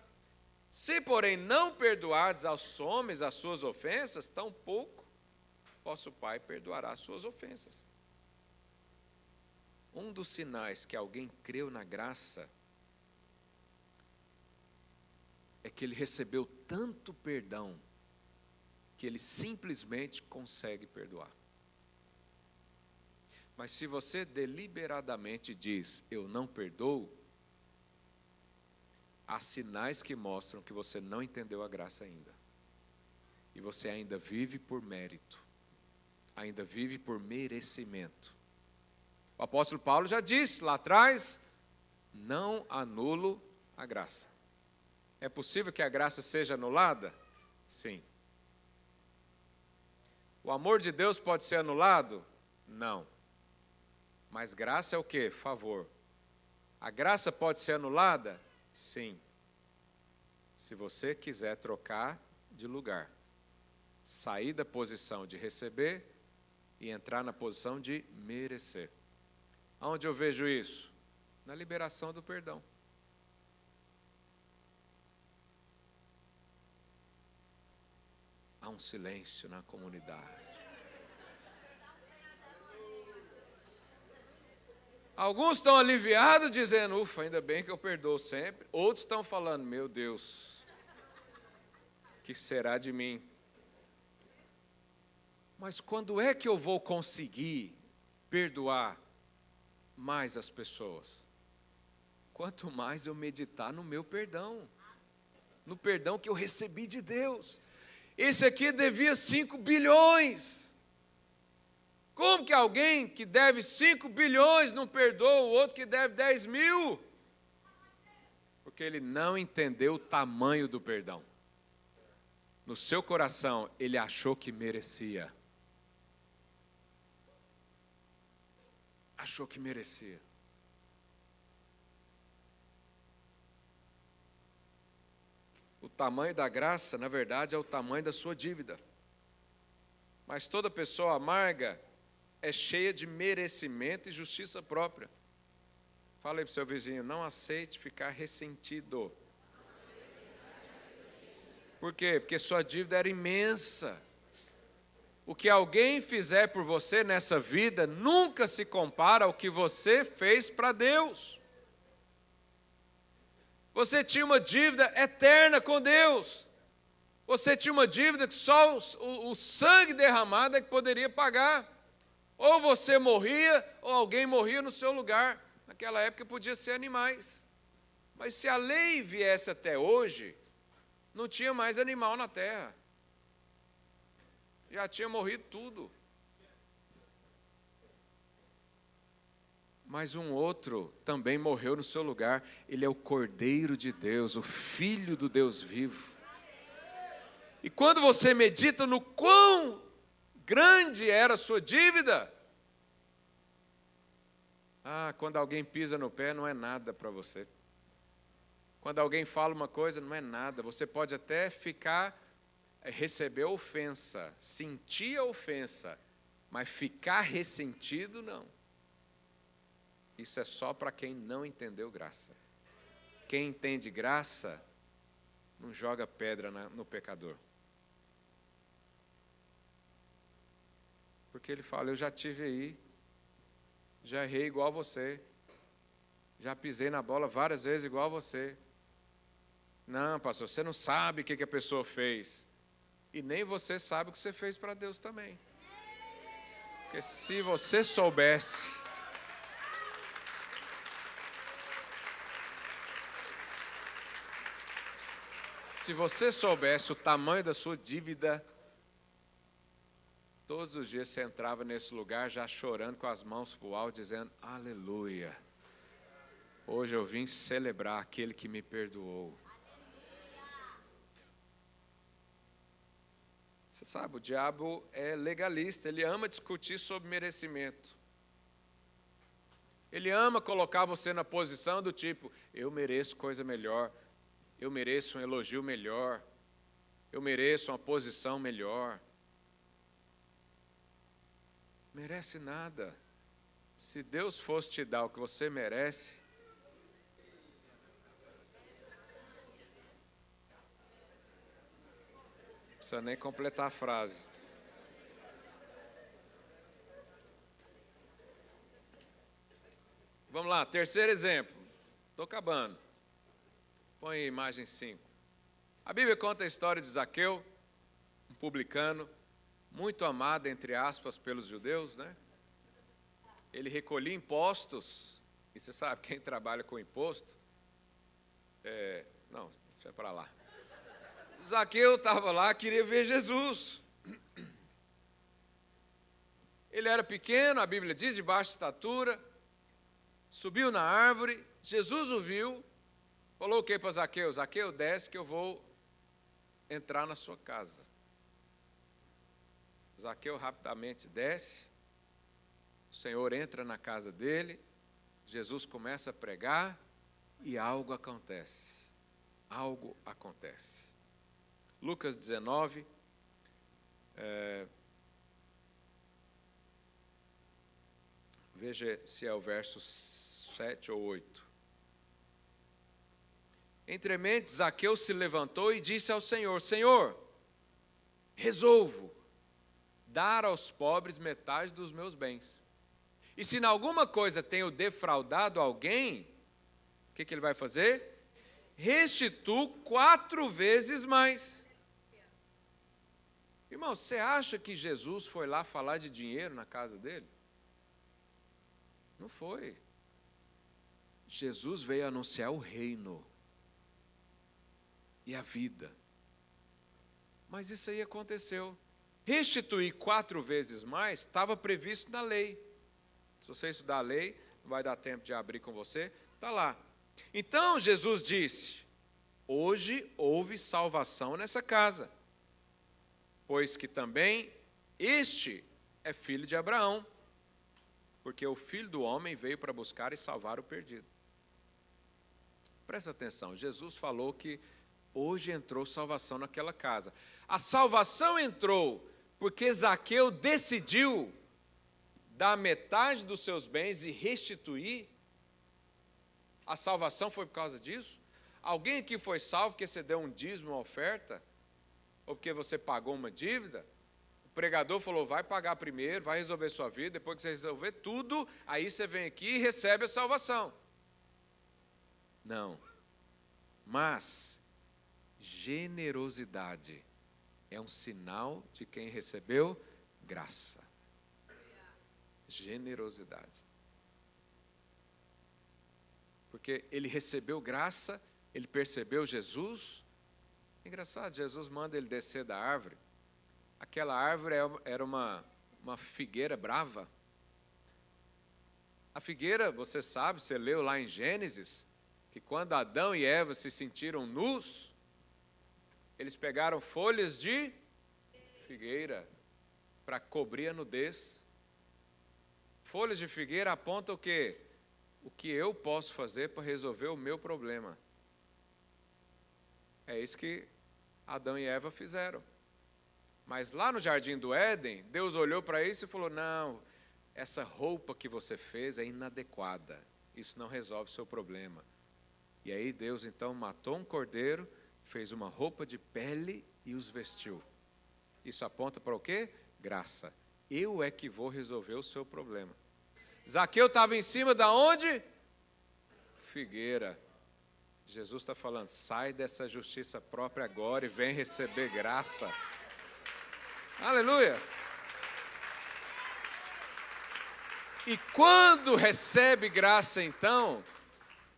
Se, porém, não perdoardes aos homens as suas ofensas, tampouco vosso Pai perdoará as suas ofensas. Um dos sinais que alguém creu na graça é que ele recebeu tanto perdão que ele simplesmente consegue perdoar. Mas se você deliberadamente diz, eu não perdoo, há sinais que mostram que você não entendeu a graça ainda. E você ainda vive por mérito, ainda vive por merecimento. O apóstolo Paulo já disse lá atrás, não anulo a graça. É possível que a graça seja anulada? Sim. O amor de Deus pode ser anulado? Não. Mas graça é o quê? Favor. A graça pode ser anulada? Sim. Se você quiser trocar de lugar, sair da posição de receber e entrar na posição de merecer. Aonde eu vejo isso? Na liberação do perdão. Há um silêncio na comunidade. Alguns estão aliviados, dizendo, ufa, ainda bem que eu perdoo sempre. Outros estão falando, meu Deus, o que será de mim? Mas quando é que eu vou conseguir perdoar mais as pessoas? Quanto mais eu meditar no meu perdão, no perdão que eu recebi de Deus. Esse aqui devia 5 bilhões. Como que alguém que deve 5 bilhões não perdoa o outro que deve 10 mil? Porque ele não entendeu o tamanho do perdão. No seu coração, ele achou que merecia. Achou que merecia. O tamanho da graça, na verdade, é o tamanho da sua dívida. Mas toda pessoa amarga é cheia de merecimento e justiça própria. Fala aí para o seu vizinho, não aceite ficar ressentido. Por quê? Porque sua dívida era imensa. O que alguém fizer por você nessa vida nunca se compara ao que você fez para Deus. Você tinha uma dívida eterna com Deus. Você tinha uma dívida que só o sangue derramado é que poderia pagar. Ou você morria, ou alguém morria no seu lugar. Naquela época podia ser animais. Mas se a lei viesse até hoje, não tinha mais animal na terra. Já tinha morrido tudo. Mas um outro também morreu no seu lugar. Ele é o Cordeiro de Deus, o Filho do Deus vivo. E quando você medita no quão grande era a sua dívida, quando alguém pisa no pé não é nada para você. Quando alguém fala uma coisa não é nada. Você pode até receber ofensa, sentir a ofensa, mas ficar ressentido não. Isso é só para quem não entendeu graça. Quem entende graça não joga pedra no pecador. Porque ele fala, eu já tive aí, já errei igual você, já pisei na bola várias vezes igual você. Não, pastor, você não sabe o que a pessoa fez. E nem você sabe o que você fez para Deus também. Porque se você soubesse, Se você soubesse o tamanho da sua dívida, todos os dias você entrava nesse lugar já chorando com as mãos para o alto, dizendo, aleluia. Hoje eu vim celebrar aquele que me perdoou. Você sabe, o diabo é legalista, ele ama discutir sobre merecimento. Ele ama colocar você na posição do tipo, eu mereço coisa melhor, eu mereço um elogio melhor, eu mereço uma posição melhor. Merece nada. Se Deus fosse te dar o que você merece, não precisa nem completar a frase. Vamos lá, terceiro exemplo. Estou acabando. Põe a imagem 5. A Bíblia conta a história de Zaqueu, um publicano, muito amado, entre aspas, pelos judeus, né? Ele recolhia impostos, e você sabe, quem trabalha com imposto, não, deixa para lá. Zaqueu estava lá, queria ver Jesus. Ele era pequeno, a Bíblia diz, de baixa estatura, subiu na árvore, Jesus o viu, falou o que para Zaqueu? Zaqueu, desce que eu vou entrar na sua casa. Zaqueu rapidamente desce, o Senhor entra na casa dele, Jesus começa a pregar e algo acontece. Algo acontece. Lucas 19, veja se é o verso 7 ou 8. Entrementes, Zaqueu se levantou e disse ao Senhor, Senhor, resolvo dar aos pobres metade dos meus bens. E se em alguma coisa tenho defraudado alguém, o que ele vai fazer? Restituo 4 vezes mais. Irmão, você acha que Jesus foi lá falar de dinheiro na casa dele? Não foi. Jesus veio anunciar o reino e a vida. Mas isso aí aconteceu. Restituir 4 vezes mais estava previsto na lei. Se você estudar a lei, não vai dar tempo de abrir com você, está lá. Então Jesus disse, hoje houve salvação nessa casa, pois que também este é filho de Abraão, porque o Filho do Homem veio para buscar e salvar o perdido. Presta atenção, Jesus falou que hoje entrou salvação naquela casa. A salvação entrou porque Zaqueu decidiu dar metade dos seus bens e restituir. A salvação foi por causa disso? Alguém aqui foi salvo porque você deu um dízimo, uma oferta? Ou porque você pagou uma dívida? O pregador falou, vai pagar primeiro, vai resolver sua vida, depois que você resolver tudo, aí você vem aqui e recebe a salvação. Não. Mas generosidade é um sinal de quem recebeu graça. Generosidade. Porque ele recebeu graça, ele percebeu Jesus. Engraçado, Jesus manda ele descer da árvore. Aquela árvore era uma figueira brava. A figueira, você sabe, você leu lá em Gênesis, que quando Adão e Eva se sentiram nus, eles pegaram folhas de figueira para cobrir a nudez. Folhas de figueira apontam o quê? O que eu posso fazer para resolver o meu problema. É isso que Adão e Eva fizeram. Mas lá no Jardim do Éden, Deus olhou para isso e falou, não, essa roupa que você fez é inadequada. Isso não resolve o seu problema. E aí Deus então matou um cordeiro, fez uma roupa de pele e os vestiu. Isso aponta para o quê? Graça. Eu é que vou resolver o seu problema. Zaqueu estava em cima da onde? Figueira. Jesus está falando, sai dessa justiça própria agora e vem receber graça. Aleluia. E quando recebe graça então,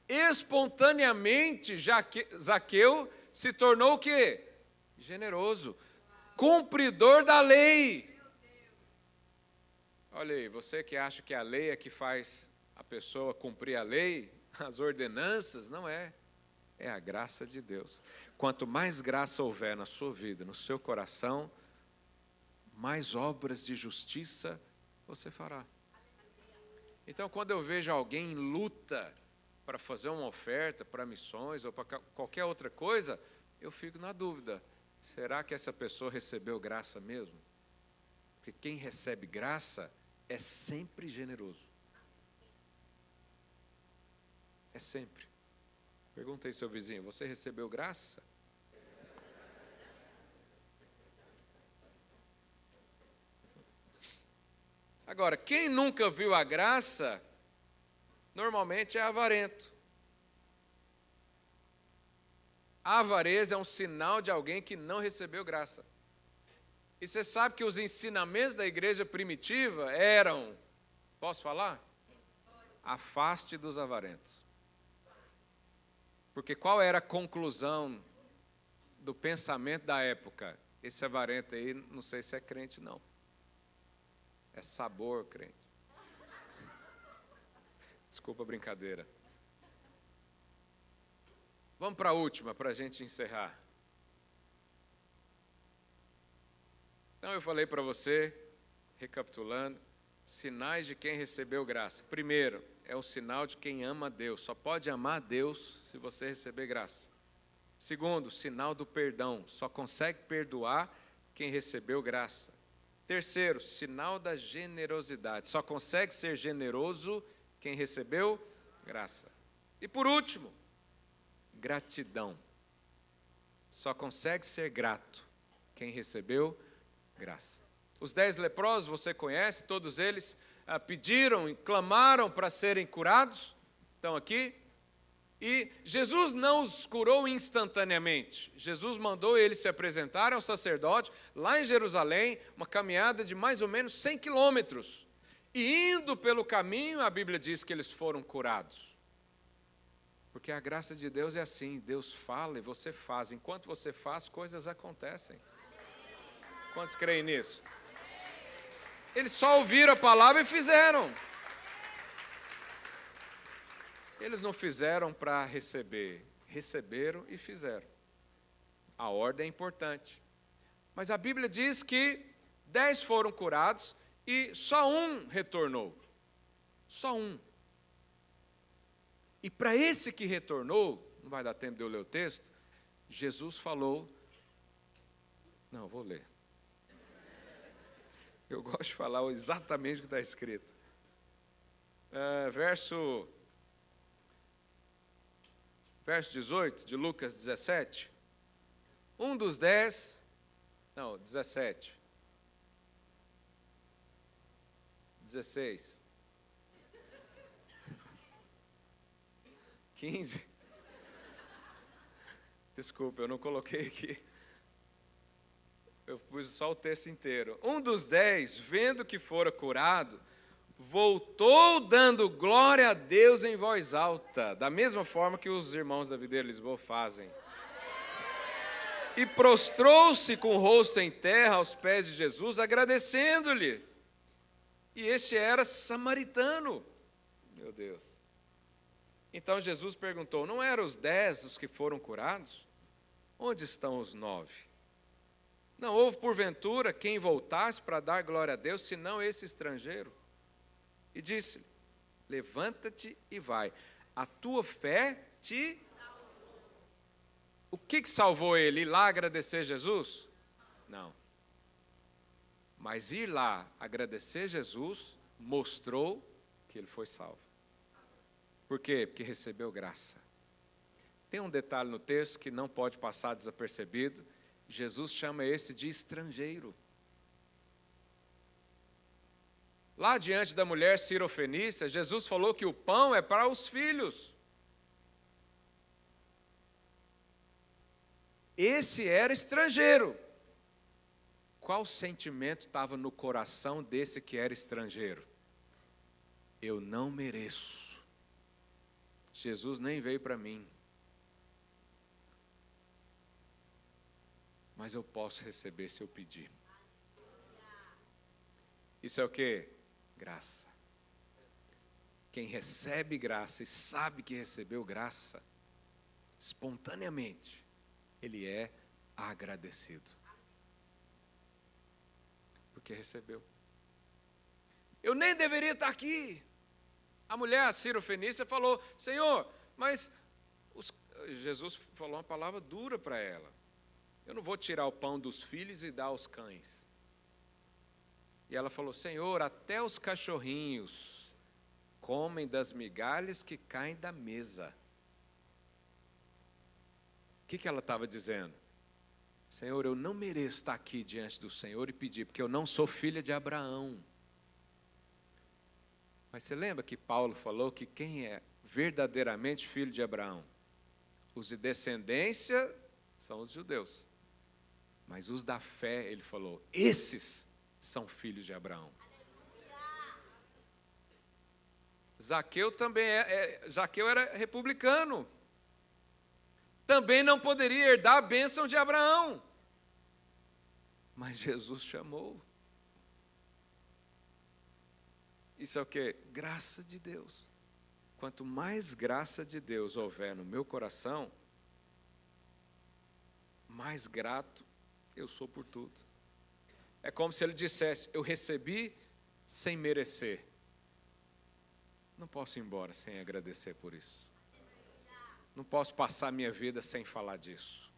espontaneamente Zaqueu se tornou o quê? Generoso. Cumpridor da lei. Olha aí, você que acha que a lei é que faz a pessoa cumprir a lei, as ordenanças, não é. É a graça de Deus. Quanto mais graça houver na sua vida, no seu coração, mais obras de justiça você fará. Então, quando eu vejo alguém em luta para fazer uma oferta para missões ou para qualquer outra coisa, eu fico na dúvida, será que essa pessoa recebeu graça mesmo? Porque quem recebe graça é sempre generoso. É sempre. Pergunta aí, seu vizinho, você recebeu graça? Agora, quem nunca viu a graça, normalmente é avarento. A avareza é um sinal de alguém que não recebeu graça. E você sabe que os ensinamentos da igreja primitiva eram, posso falar? Afaste dos avarentos. Porque qual era a conclusão do pensamento da época? Esse avarento aí, não sei se é crente, não. É sabor, crente. Desculpa a brincadeira. Vamos para a última, para a gente encerrar. Então eu falei para você, recapitulando, sinais de quem recebeu graça. Primeiro, é o sinal de quem ama a Deus. Só pode amar a Deus se você receber graça. Segundo, sinal do perdão. Só consegue perdoar quem recebeu graça. Terceiro, sinal da generosidade. Só consegue ser generoso quem recebeu graça. E por último, gratidão. Só consegue ser grato quem recebeu graça. Os 10 leprosos, você conhece, todos eles pediram e clamaram para serem curados, estão aqui. E Jesus não os curou instantaneamente. Jesus mandou eles se apresentarem ao sacerdote, lá em Jerusalém, uma caminhada de mais ou menos 100 quilômetros. E indo pelo caminho, a Bíblia diz que eles foram curados. Porque a graça de Deus é assim, Deus fala e você faz. Enquanto você faz, coisas acontecem. Quantos creem nisso? Eles só ouviram a palavra e fizeram. Eles não fizeram para receber, receberam e fizeram. A ordem é importante. Mas a Bíblia diz que 10 foram curados e só um retornou. Só um. E para esse que retornou, não vai dar tempo de eu ler o texto, Jesus falou, não, eu vou ler. Eu gosto de falar exatamente o que está escrito. Verso 18 de Lucas 17. Um dos 10, não, 17. 16. 15. Desculpa, eu não coloquei aqui. Eu pus só o texto inteiro. Um dos 10, vendo que fora curado, voltou dando glória a Deus em voz alta, da mesma forma que os irmãos da Videira Lisboa fazem. E prostrou-se com o rosto em terra aos pés de Jesus, agradecendo-lhe. E este era samaritano. Meu Deus. Então Jesus perguntou, não eram os 10 os que foram curados? Onde estão os 9? Não houve porventura quem voltasse para dar glória a Deus, senão esse estrangeiro? E disse-lhe, levanta-te e vai, a tua fé te salvou. O que salvou ele? Ir lá agradecer Jesus? Não. Mas ir lá agradecer Jesus mostrou que ele foi salvo. Por quê? Porque recebeu graça. Tem um detalhe no texto que não pode passar desapercebido. Jesus chama esse de estrangeiro. Lá diante da mulher cirofenícia, Jesus falou que o pão é para os filhos. Esse era estrangeiro. Qual sentimento estava no coração desse que era estrangeiro? Eu não mereço. Jesus nem veio para mim. mas eu posso receber se eu pedir. Isso é o quê? Graça. Quem recebe graça e sabe que recebeu graça, espontaneamente, ele é agradecido. Porque recebeu. Eu nem deveria estar aqui. A mulher, a Sirofenícia, falou: Senhor, mas Jesus falou uma palavra dura para ela. Eu não vou tirar o pão dos filhos e dar aos cães. E ela falou: Senhor, até os cachorrinhos comem das migalhas que caem da mesa. O que ela estava dizendo? Senhor, eu não mereço estar aqui diante do Senhor e pedir, porque eu não sou filha de Abraão. Mas você lembra que Paulo falou que quem é verdadeiramente filho de Abraão? Os de descendência são os judeus. Mas os da fé, ele falou, esses são filhos de Abraão. Zaqueu também Zaqueu era republicano. Também não poderia herdar a bênção de Abraão. Mas Jesus chamou. Isso é o quê? Graça de Deus. Quanto mais graça de Deus houver no meu coração, mais grato eu sou por tudo. É como se ele dissesse, eu recebi sem merecer. Não posso ir embora sem agradecer por isso. Não posso passar minha vida sem falar disso.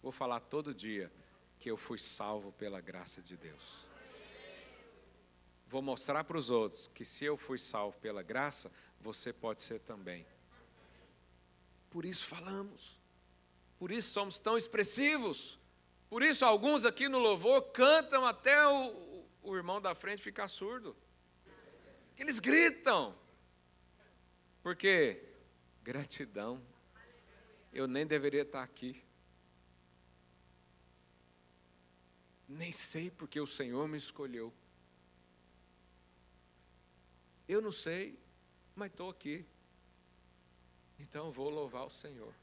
Vou falar todo dia que eu fui salvo pela graça de Deus. Vou mostrar para os outros que se eu fui salvo pela graça, você pode ser também. Por isso falamos. Por isso somos tão expressivos. Por isso alguns aqui no louvor cantam até o irmão da frente ficar surdo. Eles gritam. Por quê? Gratidão. Eu nem deveria estar aqui. Nem sei porque o Senhor me escolheu. Eu não sei, mas estou aqui. Então vou louvar o Senhor.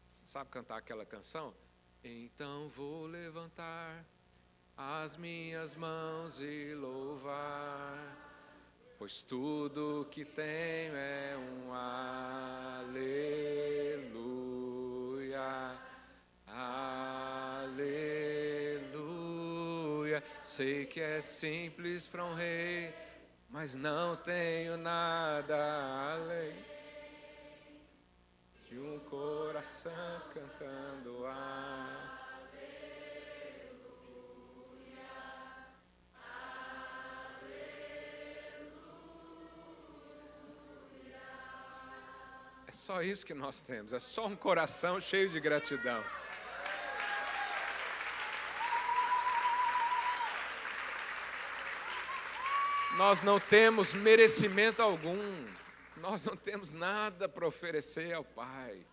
Você sabe cantar aquela canção? Então vou levantar as minhas mãos e louvar, pois tudo que tenho é um aleluia, aleluia. Sei que é simples para um rei, mas não tenho nada além de um coração cantando É só isso que nós temos, é só um coração cheio de gratidão. Nós não temos merecimento algum, nós não temos nada para oferecer ao Pai,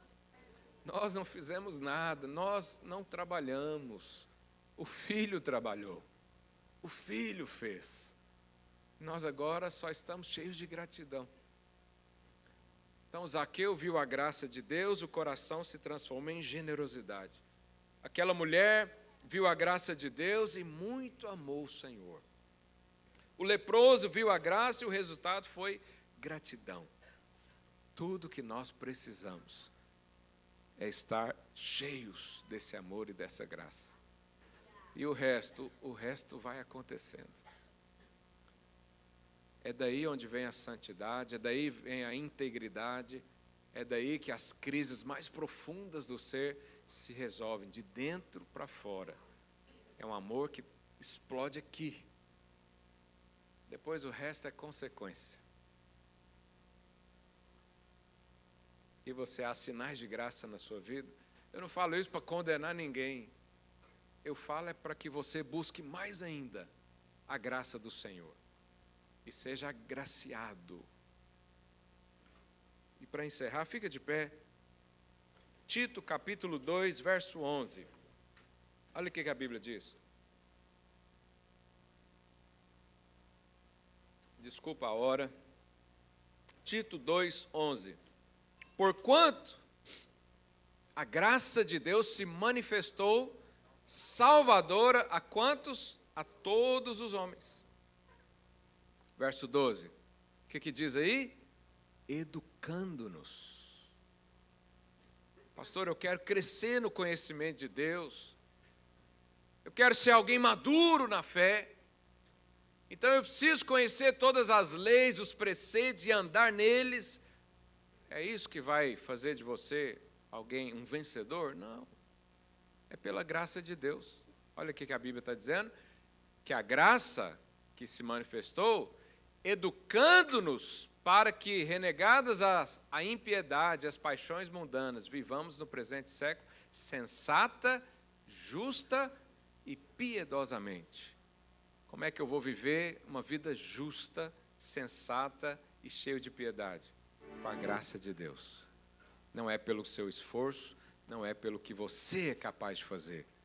nós não fizemos nada, nós não trabalhamos, o Filho trabalhou, o Filho fez, nós agora só estamos cheios de gratidão. Então Zaqueu viu a graça de Deus, o coração se transforma em generosidade. Aquela mulher viu a graça de Deus e muito amou o Senhor. O leproso viu a graça e o resultado foi gratidão. Tudo que nós precisamos é estar cheios desse amor e dessa graça. E o resto vai acontecendo. É daí onde vem a santidade, é daí vem a integridade, é daí que as crises mais profundas do ser se resolvem, de dentro para fora. É um amor que explode aqui. Depois o resto é consequência. E você há sinais de graça na sua vida? Eu não falo isso para condenar ninguém. Eu falo é para que você busque mais ainda a graça do Senhor. E seja agraciado. E para encerrar, fica de pé. Tito capítulo 2, verso 11. Olha o que a Bíblia diz. Desculpa a hora. Tito 2:11. Porquanto a graça de Deus se manifestou salvadora a quantos? A todos os homens. Verso 12. O que diz aí? Educando-nos. Pastor, eu quero crescer no conhecimento de Deus. Eu quero ser alguém maduro na fé. Então eu preciso conhecer todas as leis, os preceitos e andar neles. É isso que vai fazer de você alguém, um vencedor? Não. É pela graça de Deus. Olha o que a Bíblia está dizendo. Que a graça que se manifestou, educando-nos para que, renegadas a impiedade, as paixões mundanas, vivamos no presente século sensata, justa e piedosamente. Como é que eu vou viver uma vida justa, sensata e cheia de piedade? Com a graça de Deus. Não é pelo seu esforço, não é pelo que você é capaz de fazer,